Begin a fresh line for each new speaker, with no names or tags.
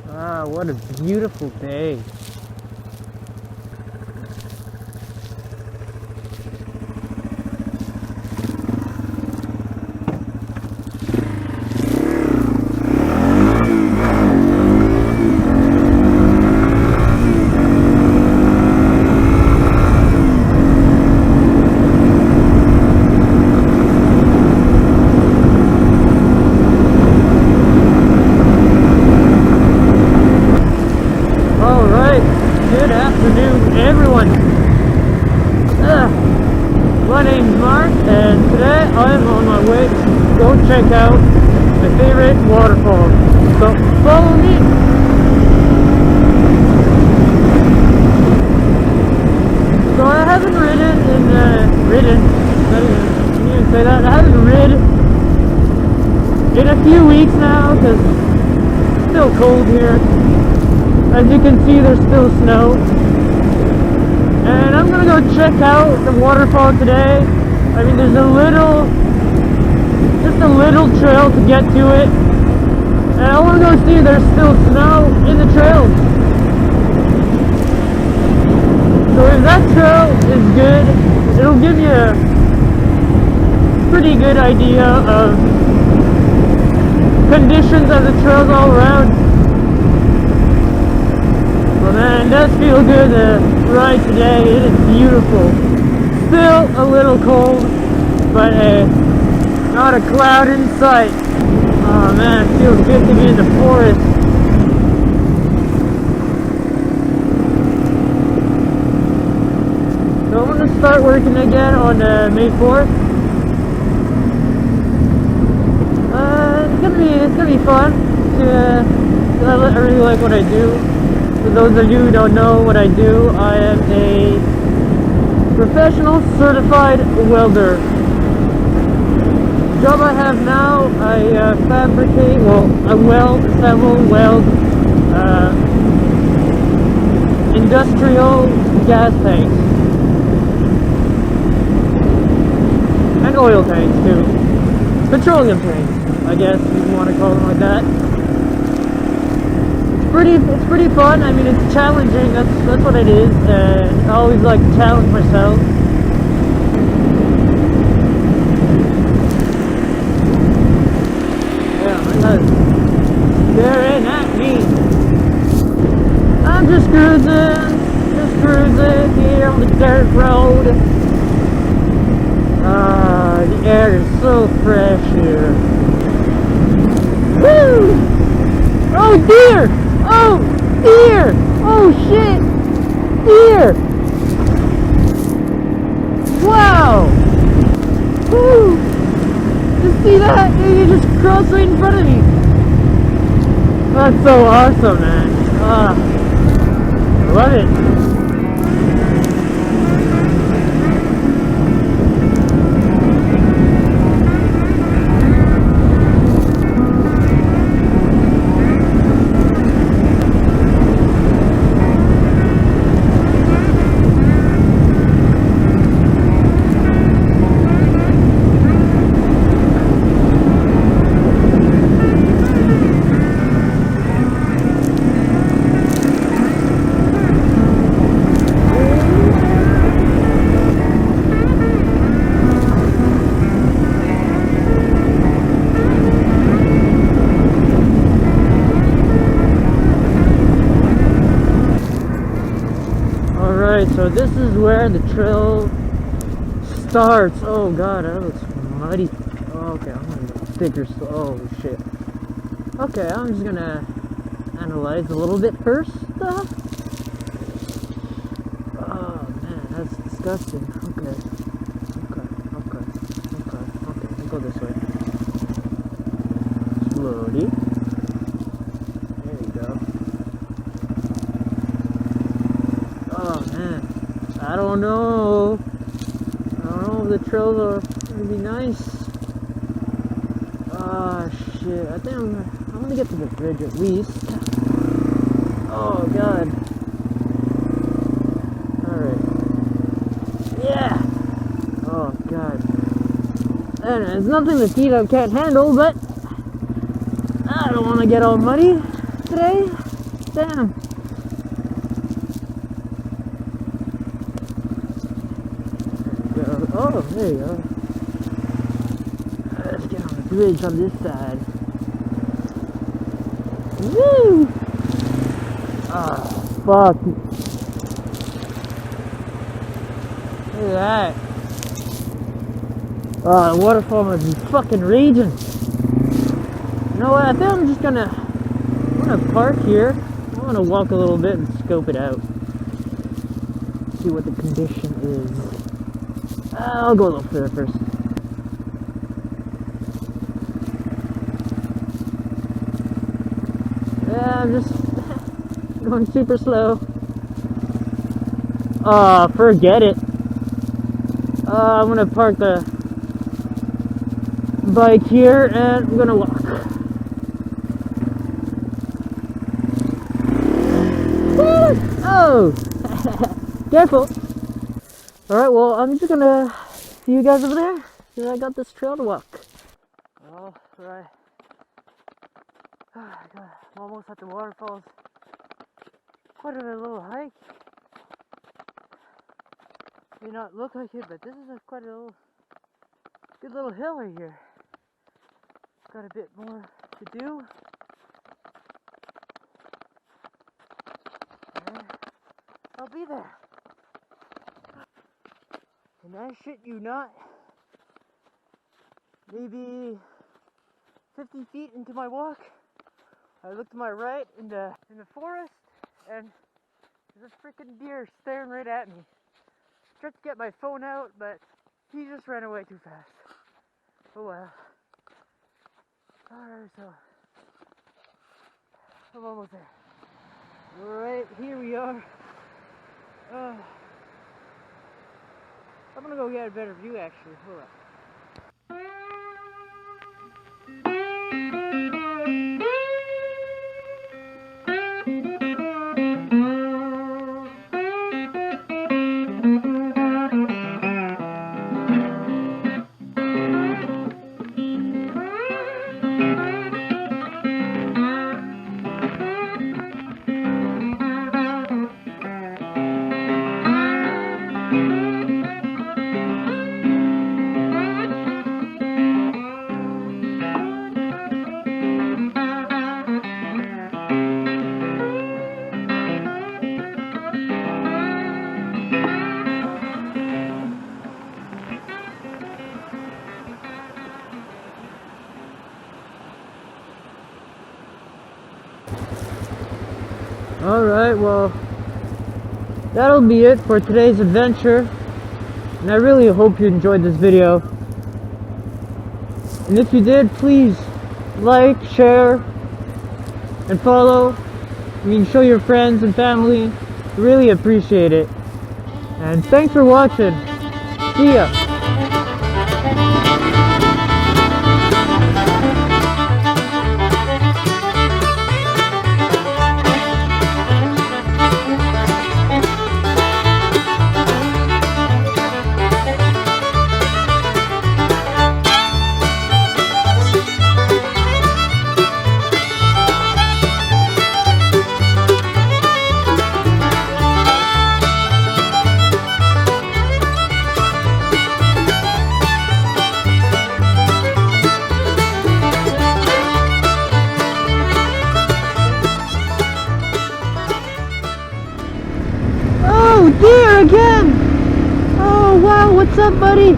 Ah, what a beautiful day. Good afternoon, everyone. My name's Mark, and today I'm on my way to go check out my favorite waterfall. So follow me. So I haven't I haven't rid in a few weeks now because it's still cold here. As you can see, there's still snow. And I'm gonna go check out the waterfall today. I mean, there's just a little trail to get to it. And I wanna go see if there's still snow in the trail. So if that trail is good, it'll give you a pretty good idea of conditions of the trails all around. Well, man, it does feel good to ride today. It is beautiful. Still a little cold, but not a cloud in sight. Oh man, it feels good to be in the forest. So I'm gonna start working again on May 4th. It's gonna be fun. I really like what I do. For those of you who don't know what I do, I am a professional certified welder. The job I have now, I fabricate, I weld industrial gas tanks. And oil tanks too. Petroleum tanks, I guess you want to call them like that. It's pretty fun. I mean, it's challenging. That's what it is. I always like to challenge myself. Yeah, my guy's staring at me. I'm just cruising here on the dirt road. The air is so fresh here. Woo! Oh dear! Oh, deer! Oh, shit! Deer! Wow! Woo! You see that? You just crossed right in front of me. That's so awesome, man. I love it. So this is where the trail starts. Oh god, that looks muddy. Oh, okay, I'm gonna get stickers. Oh shit. Okay, I'm just gonna analyze a little bit first. Oh man, that's disgusting. Okay, we'll go this way. Slowly. There we go. Oh man, I don't know if the trails are gonna be nice. Ah shit, I think I'm gonna get to the bridge at least. Oh god. Alright. Yeah! Oh god. And it's nothing the TW can't handle, but I don't wanna get all muddy today. Damn. Oh, there you go. Let's get on the bridge on this side. Woo! Oh, fuck. Look at that. Oh, the waterfall must be fucking raging. You know what? I think I'm gonna park here. I'm gonna walk a little bit and scope it out. See what the condition is. I'll go a little further first. Yeah, I'm just going super slow. Forget it. I'm gonna park the bike here and I'm gonna walk. Oh! Careful! Alright, well, I'm just gonna see you guys over there because I got this trail to walk. Alright. I'm almost at the waterfalls. Quite a little hike. May not look like it, but this is quite a little, good little hill right here. Got a bit more to do. And I'll be there. And I shit you not, maybe 50 feet into my walk, I look to my right in the forest, and there's a freaking deer staring right at me. Tried to get my phone out, but he just ran away too fast. Oh well. Alright, so I'm almost there. Alright, here we are. I'm gonna go get a better view actually. Hold up. Alright, well, that'll be it for today's adventure. And I really hope you enjoyed this video. And if you did, please like, share, and follow. You can show your friends and family. Really appreciate it. And thanks for watching. See ya. Oh, deer again! Oh, wow, what's up, buddy?